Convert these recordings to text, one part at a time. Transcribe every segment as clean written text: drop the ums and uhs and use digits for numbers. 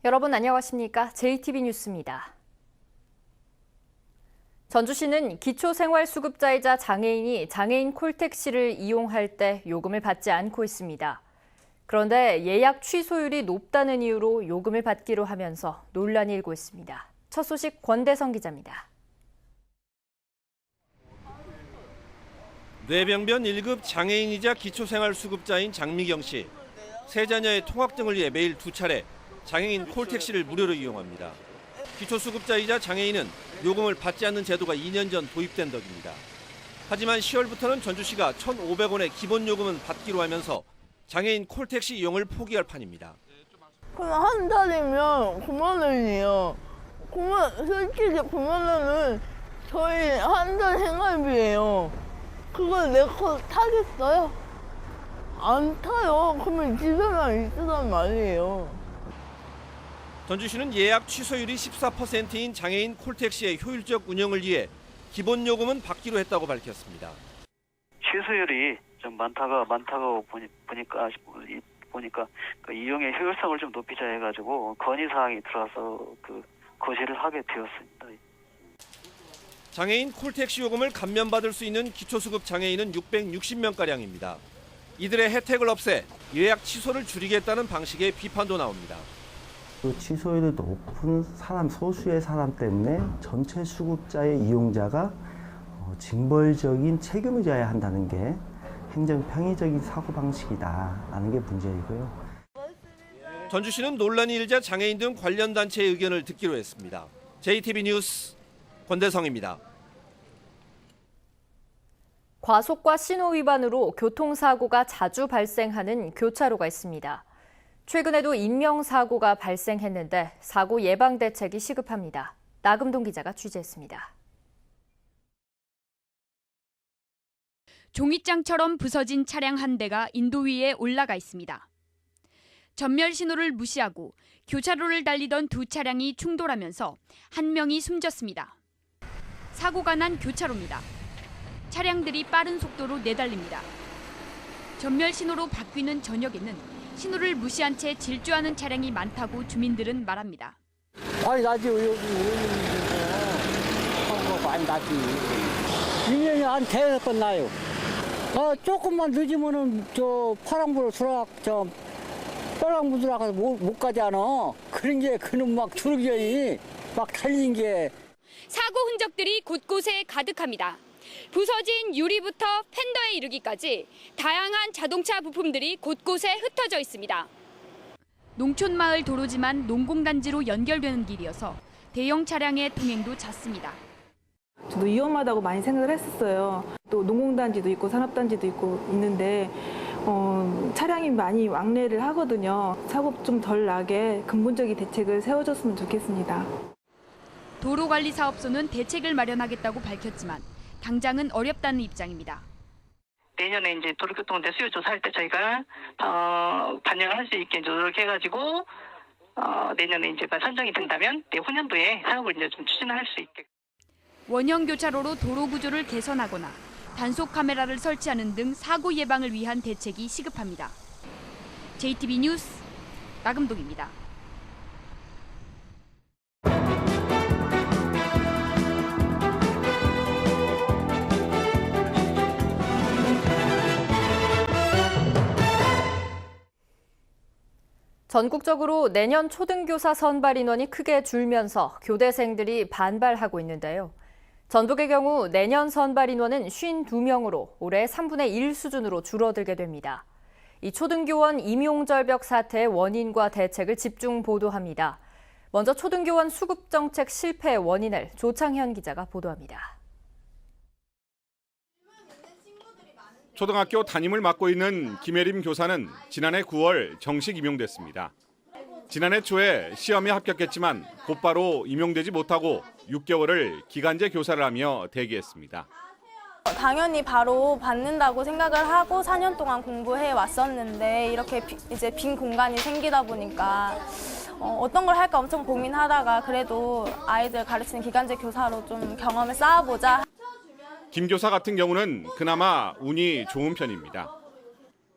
여러분 안녕하십니까? JTB 뉴스입니다. 전주시는 기초생활수급자이자 장애인이 장애인 콜택시를 이용할 때 요금을 받지 않고 있습니다. 그런데 예약 취소율이 높다는 이유로 요금을 받기로 하면서 논란이 일고 있습니다. 첫 소식 권대성 기자입니다. 뇌병변 1급 장애인이자 기초생활수급자인 장미경 씨. 세 자녀의 통학 등을 위해 매일 2차례 장애인 콜택시를 무료로 이용합니다. 기초수급자이자 장애인은 요금을 받지 않는 제도가 2년 전 도입된 덕입니다. 하지만 10월부터는 전주시가 1,500원의 기본 요금은 받기로 하면서 장애인 콜택시 이용을 포기할 판입니다. 그냥 한 달이면 9만 원이에요. 솔직히 9만 원은 저희 한 달 생활비예요. 그걸 내 거 타겠어요? 안 타요. 그러면 집에만 있으란 말이에요. 전주시는 예약 취소율이 14%인 장애인 콜택시의 효율적 운영을 위해 기본 요금은 받기로 했다고 밝혔습니다. 취소율이 좀 많다고 보니까 그 이용의 효율성을 좀 높이자 해가지고 건의 사항이 들어와서 그 거시를 하게 되었습니다. 장애인 콜택시 요금을 감면받을 수 있는 기초수급 장애인은 660명가량입니다. 이들의 혜택을 없애 예약 취소를 줄이겠다는 방식의 비판도 나옵니다. 그 취소율이 높은 사람, 소수의 사람 때문에 전체 수급자의 이용자가 징벌적인 책임을 져야 한다는 게 행정평의적인 사고방식이다라는 게 문제이고요. 전주시는 논란이 일자 장애인 등 관련 단체의 의견을 듣기로 했습니다. JTB 뉴스 권대성입니다. 과속과 신호 위반으로 교통사고가 자주 발생하는 교차로가 있습니다. 최근에도 인명사고가 발생했는데 사고 예방 대책이 시급합니다. 나금동 기자가 취재했습니다. 종이장처럼 부서진 차량 한 대가 인도 위에 올라가 있습니다. 전멸 신호를 무시하고 교차로를 달리던 두 차량이 충돌하면서 한 명이 숨졌습니다. 사고가 난 교차로입니다. 차량들이 빠른 속도로 내달립니다. 전멸 신호로 바뀌는 저녁에는 신호를 무시한 채 질주하는 차량이 많다고 주민들은 말합니다. 아니 나지 여기 사고가 많이 나지. 1년에 한 대여섯 번 나요. 조금만 늦으면은 저 파랑불 들어가 빨랑불 들어가서 못 가잖아. 그런 게 그는 막 주르기니 막 달린 게. 사고 흔적들이 곳곳에 가득합니다. 부서진 유리부터 팬더에 이르기까지 다양한 자동차 부품들이 곳곳에 흩어져 있습니다. 농촌 마을 도로지만 농공단지로 연결되는 길이어서 대형 차량의 통행도 잦습니다. 저도 위험하다고 많이 생각을 했었어요. 또 농공단지도 있고 산업단지도 있고 있는데 차량이 많이 왕래를 하거든요. 사고 좀 덜 나게 근본적인 대책을 세워줬으면 좋겠습니다. 도로관리사업소는 대책을 마련하겠다고 밝혔지만 당장은 어렵다는 입장입니다. 내년에 이제 도로교통대 수요 조사할 때 저희가 반영을 할 수 있게 노력해가지고 내년에 이제 선정이 된다면 내후년도에 사업을 이제 좀 추진할 수 있게. 원형 교차로로 도로 구조를 개선하거나 단속 카메라를 설치하는 등 사고 예방을 위한 대책이 시급합니다. JTB 뉴스 나금동입니다. 전국적으로 내년 초등교사 선발 인원이 크게 줄면서 교대생들이 반발하고 있는데요. 전북의 경우 내년 선발 인원은 52명으로 올해 3분의 1 수준으로 줄어들게 됩니다. 이 초등교원 임용절벽 사태의 원인과 대책을 집중 보도합니다. 먼저 초등교원 수급 정책 실패의 원인을 조창현 기자가 보도합니다. 초등학교 담임을 맡고 있는 김혜림 교사는 지난해 9월 정식 임용됐습니다. 지난해 초에 시험에 합격했지만 곧바로 임용되지 못하고 6개월을 기간제 교사를 하며 대기했습니다. 당연히 바로 받는다고 생각을 하고 4년 동안 공부해 왔었는데 이렇게 이제 빈 공간이 생기다 보니까 어떤 걸 할까 엄청 고민하다가 그래도 아이들 가르치는 기간제 교사로 좀 경험을 쌓아보자. 김 교사 같은 경우는 그나마 운이 좋은 편입니다.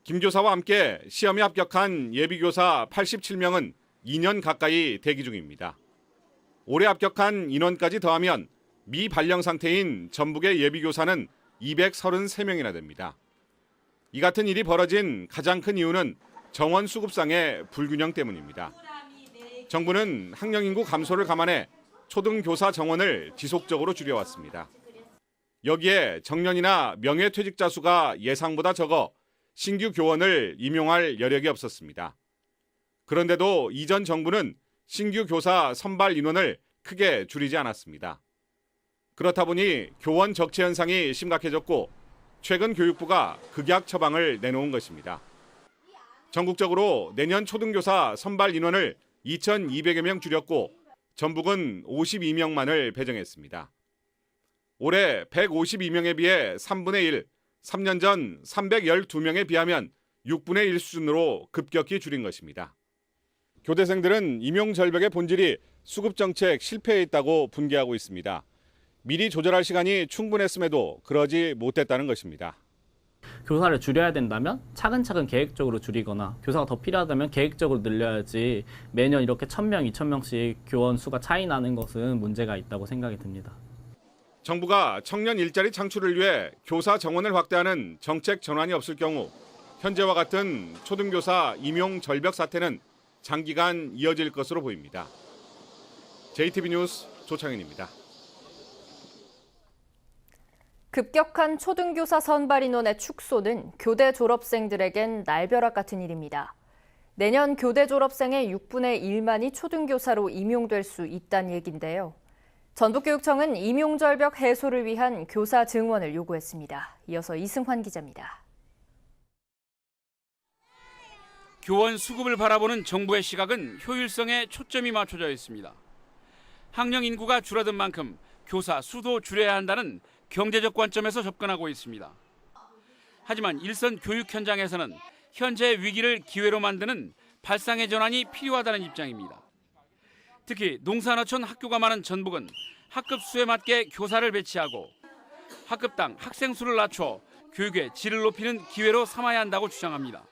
김 교사와 함께 시험에 합격한 예비교사 87명은 2년 가까이 대기 중입니다. 올해 합격한 인원까지 더하면 미발령 상태인 전북의 예비교사는 233명이나 됩니다. 이 같은 일이 벌어진 가장 큰 이유는 정원 수급상의 불균형 때문입니다. 정부는 학령 인구 감소를 감안해 초등교사 정원을 지속적으로 줄여왔습니다. 여기에 정년이나 명예퇴직자 수가 예상보다 적어 신규 교원을 임용할 여력이 없었습니다. 그런데도 이전 정부는 신규 교사 선발 인원을 크게 줄이지 않았습니다. 그렇다 보니 교원 적체 현상이 심각해졌고 최근 교육부가 극약 처방을 내놓은 것입니다. 전국적으로 내년 초등교사 선발 인원을 2,200여 명 줄였고 전북은 52명만을 배정했습니다. 올해 152명에 비해 3분의 1, 3년 전 312명에 비하면 6분의 1 수준으로 급격히 줄인 것입니다. 교대생들은 임용 절벽의 본질이 수급 정책 실패에 있다고 분개하고 있습니다. 미리 조절할 시간이 충분했음에도 그러지 못했다는 것입니다. 교사를 줄여야 된다면 차근차근 계획적으로 줄이거나 교사가 더 필요하다면 계획적으로 늘려야지 매년 이렇게 1,000명, 2,000명씩 교원 수가 차이 나는 것은 문제가 있다고 생각이 듭니다. 정부가 청년 일자리 창출을 위해 교사 정원을 확대하는 정책 전환이 없을 경우 현재와 같은 초등교사 임용 절벽 사태는 장기간 이어질 것으로 보입니다. JTB 뉴스 조창현입니다. 급격한 초등교사 선발 인원의 축소는 교대 졸업생들에겐 날벼락 같은 일입니다. 내년 교대 졸업생의 6분의 1만이 초등교사로 임용될 수 있다는 얘기인데요. 전북교육청은 임용절벽 해소를 위한 교사 증원을 요구했습니다. 이어서 이승환 기자입니다. 교원 수급을 바라보는 정부의 시각은 효율성에 초점이 맞춰져 있습니다. 학령 인구가 줄어든 만큼 교사 수도 줄여야 한다는 경제적 관점에서 접근하고 있습니다. 하지만 일선 교육 현장에서는 현재의 위기를 기회로 만드는 발상의 전환이 필요하다는 입장입니다. 특히 농사노촌 학교가 많은 전북은 학급 수에 맞게 교사를 배치하고 학급당 학생 수를 낮춰 교육의 질을 높이는 기회로 삼아야 한다고 주장합니다.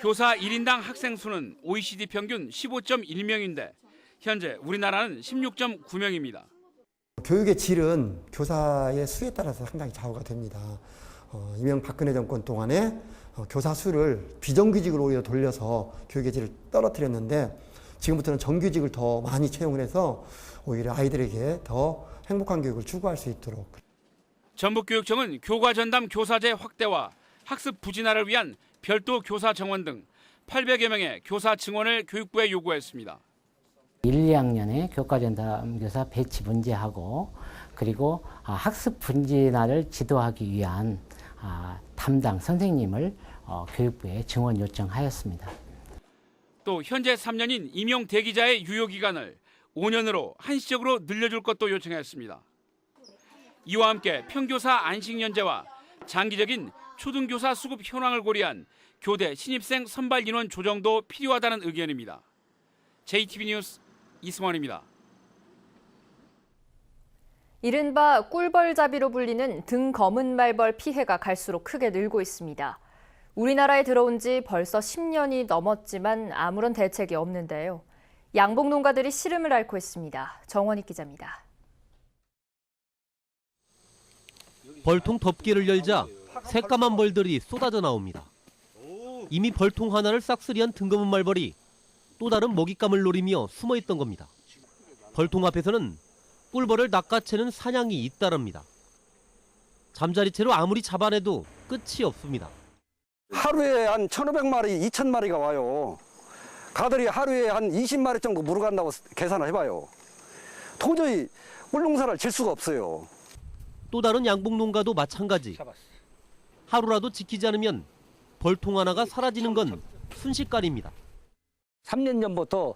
교사 1인당 학생 수는 OECD 평균 15.1명인데 현재 우리나라는 16.9명입니다. 교육의 질은 교사의 수에 따라서 상당히 좌우가 됩니다. 이명박근혜 정권 동안에 교사 수를 비정규직으로 오히려 돌려서 교육의 질을 떨어뜨렸는데 지금부터는 정규직을 더 많이 채용을 해서 오히려 아이들에게 더 행복한 교육을 추구할 수 있도록. 전북교육청은 교과 전담 교사제 확대와 학습 부진화를 위한 별도 교사 정원 등 800여 명의 교사 증원을 교육부에 요구했습니다. 1, 2학년에 교과 전담 교사 배치 문제하고 그리고 학습 분진화를 지도하기 위한 담당 선생님을 교육부에 증원 요청하였습니다. 또 현재 3년인 임용 대기자의 유효 기간을 5년으로 한시적으로 늘려줄 것도 요청했습니다. 이와 함께 평교사 안식연제와 장기적인 초등교사 수급 현황을 고려한 교대 신입생 선발 인원 조정도 필요하다는 의견입니다. JTB 뉴스 이승원입니다. 이른바 꿀벌잡이로 불리는 등 검은 말벌 피해가 갈수록 크게 늘고 있습니다. 우리나라에 들어온 지 벌써 10년이 넘었지만 아무런 대책이 없는데요. 양봉 농가들이 시름을 앓고 있습니다. 정원익 기자입니다. 벌통 덮개를 열자 새까만 벌들이 쏟아져 나옵니다. 이미 벌통 하나를 싹쓸이한 등검은 말벌이 또 다른 먹잇감을 노리며 숨어있던 겁니다. 벌통 앞에서는 꿀벌을 낚아채는 사냥이 잇따릅니다. 잠자리채로 아무리 잡아내도 끝이 없습니다. 하루에 한 1,500마리, 2,000마리가 와요. 가들이 하루에 한 20마리 정도 물어간다고 계산을 해봐요. 도저히 꿀농사를 질 수가 없어요. 또 다른 양봉 농가도 마찬가지. 하루라도 지키지 않으면 벌통 하나가 사라지는 건 순식간입니다. 3년 전부터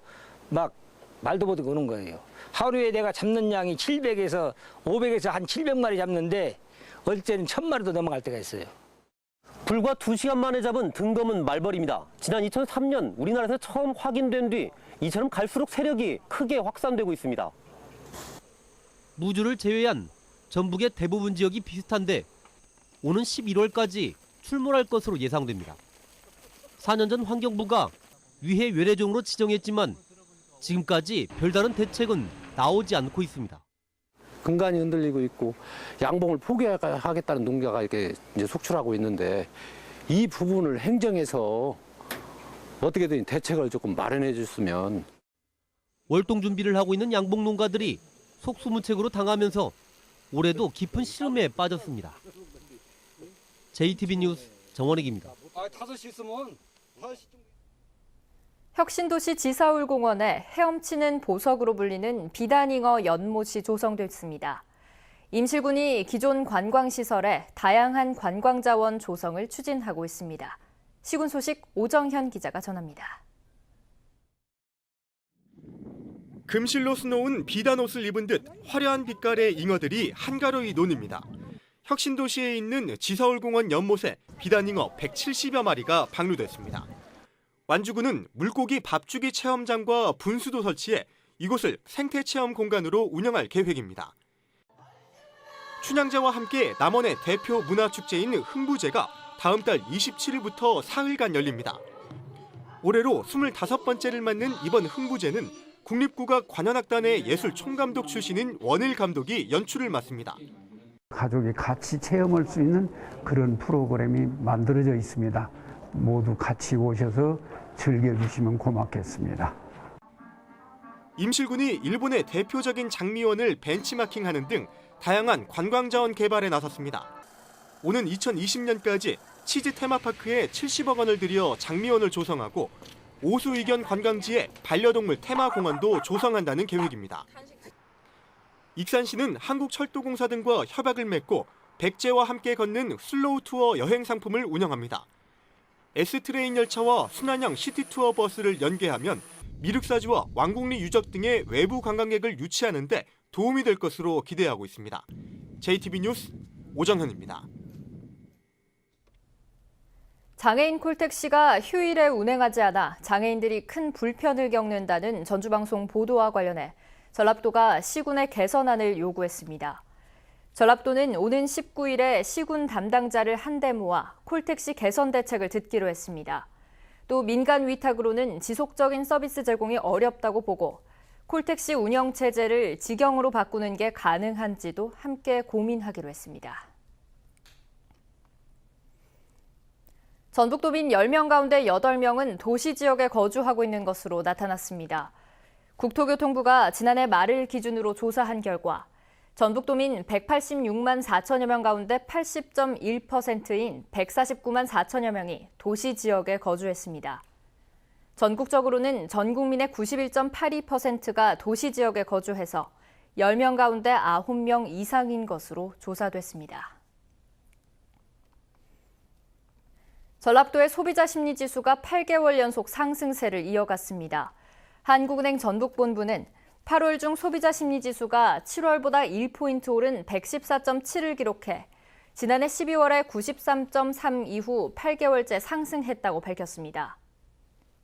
막 말도 못하고 오는 거예요. 하루에 내가 잡는 양이 700에서 500에서 한 700마리 잡는데 어떨 때는 1,000마리도 넘어갈 때가 있어요. 불과 2시간 만에 잡은 등검은 말벌입니다. 지난 2003년 우리나라에서 처음 확인된 뒤 이처럼 갈수록 세력이 크게 확산되고 있습니다. 무주를 제외한 전북의 대부분 지역이 비슷한데 오는 11월까지 출몰할 것으로 예상됩니다. 4년 전 환경부가 위해 외래종으로 지정했지만 지금까지 별다른 대책은 나오지 않고 있습니다. 근간이 흔들리고 있고 양봉을 포기하겠다는 농가가 이렇게 이제 속출하고 있는데 이 부분을 행정에서 어떻게든 대책을 조금 마련해 줬으면. 월동 준비를 하고 있는 양봉 농가들이 속수무책으로 당하면서 올해도 깊은 시름에 빠졌습니다. JTB 뉴스 정원익입니다. 5시 있으면 혁신도시 지사울공원에 헤엄치는 보석으로 불리는 비단잉어 연못이 조성됐습니다. 임실군이 기존 관광시설에 다양한 관광자원 조성을 추진하고 있습니다. 시군 소식 오정현 기자가 전합니다. 금실로 수놓은 비단 옷을 입은 듯 화려한 빛깔의 잉어들이 한가로이 노닙니다. 혁신도시에 있는 지사울공원 연못에 비단잉어 170여 마리가 방류됐습니다. 완주군은 물고기 밥주기 체험장과 분수도 설치해 이곳을 생태체험 공간으로 운영할 계획입니다. 춘향제와 함께 남원의 대표 문화축제인 흥부제가 다음 달 27일부터 사흘간 열립니다. 올해로 25번째를 맞는 이번 흥부제는 국립국악 관현악단의 예술 총감독 출신인 원일 감독이 연출을 맡습니다. 가족이 같이 체험할 수 있는 그런 프로그램이 만들어져 있습니다. 모두 같이 오셔서 즐겨주시면 고맙겠습니다. 임실군이 일본의 대표적인 장미원을 벤치마킹하는 등 다양한 관광자원 개발에 나섰습니다. 오는 2020년까지 치즈 테마파크에 70억 원을 들여 장미원을 조성하고 오수의견 관광지에 반려동물 테마공원도 조성한다는 계획입니다. 익산시는 한국철도공사 등과 협약을 맺고 백제와 함께 걷는 슬로우 투어 여행 상품을 운영합니다. S트레인 열차와 순환형 시티투어 버스를 연계하면 미륵사지와 왕궁리 유적 등의 외부 관광객을 유치하는 데 도움이 될 것으로 기대하고 있습니다. JTB 뉴스 오정현입니다. 장애인 콜택시가 휴일에 운행하지 않아 장애인들이 큰 불편을 겪는다는 전주방송 보도와 관련해 전라도가 시군의 개선안을 요구했습니다. 전라도는 오는 19일에 시군 담당자를 한데 모아 콜택시 개선 대책을 듣기로 했습니다. 또 민간 위탁으로는 지속적인 서비스 제공이 어렵다고 보고 콜택시 운영 체제를 직영으로 바꾸는 게 가능한지도 함께 고민하기로 했습니다. 전북도민 10명 가운데 8명은 도시 지역에 거주하고 있는 것으로 나타났습니다. 국토교통부가 지난해 말을 기준으로 조사한 결과 전북도민 186만 4천여 명 가운데 80.1%인 149만 4천여 명이 도시 지역에 거주했습니다. 전국적으로는 전 국민의 91.82%가 도시 지역에 거주해서 10명 가운데 9명 이상인 것으로 조사됐습니다. 전라도의 소비자 심리지수가 8개월 연속 상승세를 이어갔습니다. 한국은행 전북본부는 8월 중 소비자 심리지수가 7월보다 1포인트 오른 114.7을 기록해 지난해 12월에 93.3 이후 8개월째 상승했다고 밝혔습니다.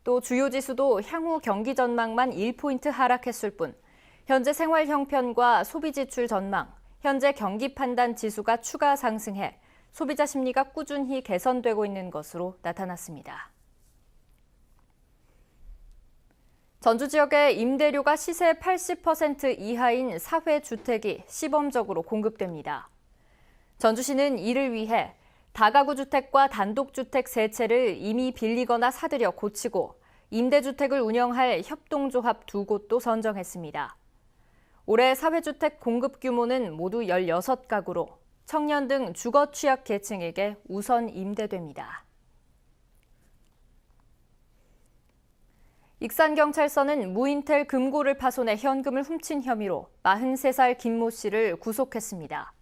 또 주요 지수도 향후 경기 전망만 1포인트 하락했을 뿐 현재 생활 형편과 소비 지출 전망, 현재 경기 판단 지수가 추가 상승해 소비자 심리가 꾸준히 개선되고 있는 것으로 나타났습니다. 전주 지역의 임대료가 시세 80% 이하인 사회주택이 시범적으로 공급됩니다. 전주시는 이를 위해 다가구 주택과 단독주택 세 채를 이미 빌리거나 사들여 고치고 임대주택을 운영할 협동조합 2곳도 선정했습니다. 올해 사회주택 공급 규모는 모두 16가구로 청년 등 주거 취약 계층에게 우선 임대됩니다. 익산경찰서는 무인텔 금고를 파손해 현금을 훔친 혐의로 43살 김모 씨를 구속했습니다.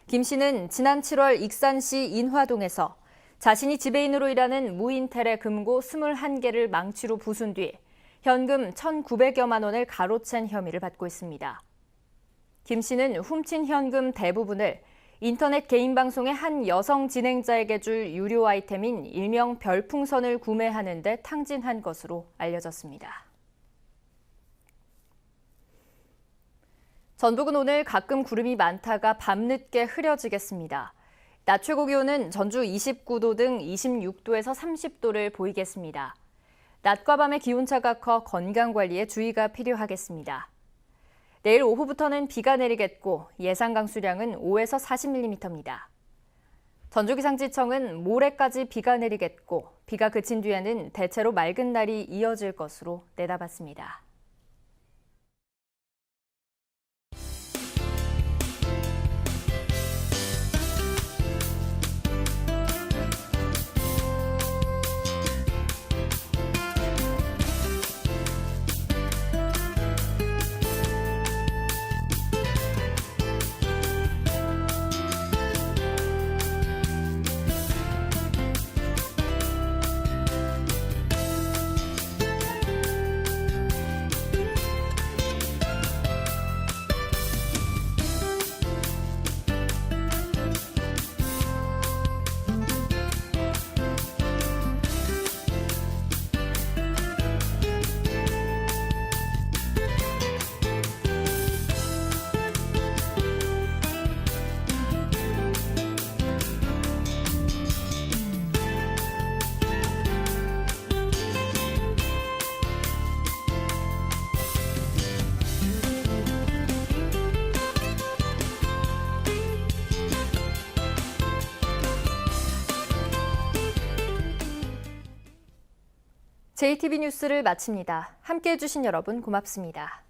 김 씨는 지난 7월 익산시 인화동에서 자신이 지배인으로 일하는 무인텔의 금고 21개를 망치로 부순 뒤 현금 1,900여만 원을 가로챈 혐의를 받고 있습니다. 김 씨는 훔친 현금 대부분을 인터넷 개인 방송의 한 여성 진행자에게 줄 유료 아이템인 일명 별풍선을 구매하는 데 탕진한 것으로 알려졌습니다. 전북은 오늘 가끔 구름이 많다가 밤늦게 흐려지겠습니다. 낮 최고 기온은 전주 29도 등 26도에서 30도를 보이겠습니다. 낮과 밤의 기온차가 커 건강관리에 주의가 필요하겠습니다. 내일 오후부터는 비가 내리겠고 예상 강수량은 5에서 40mm입니다. 전주기상지청은 모레까지 비가 내리겠고 비가 그친 뒤에는 대체로 맑은 날이 이어질 것으로 내다봤습니다. JTB 뉴스를 마칩니다. 함께해 주신 여러분 고맙습니다.